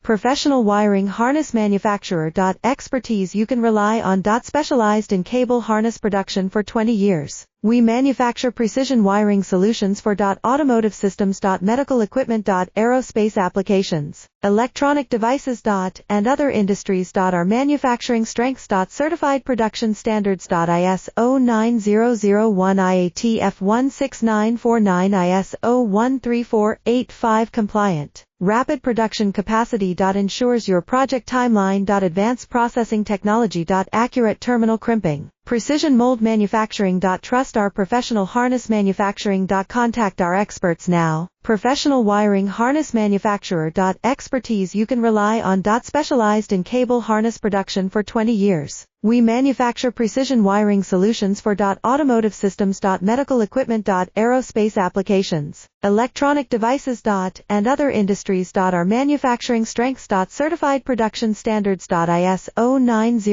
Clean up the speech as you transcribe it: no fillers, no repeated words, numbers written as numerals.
Professional wiring harness manufacturer. Expertise you can rely on. Specialized in cable harness production for 20 years. We manufacture precision wiring solutions for automotive systems, medical equipment, aerospace applications, electronic devices, and other industries. Our manufacturing strengths. Certified production standards. ISO 9001 IATF 16949 ISO 13485 compliant. Rapid production capacity. Ensures your project timeline. Advanced processing technology. Accurate terminal crimping. Precision mold manufacturing. Trust our professional harness manufacturing. Contact our experts now. Professional wiring harness manufacturer. Expertise you can rely on. Specialized in cable harness production for 20 years. We manufacture precision wiring solutions for automotive systems, medical equipment, aerospace applications, electronic devices, and other industries. Our manufacturing strengths. Certified production standards. ISO 90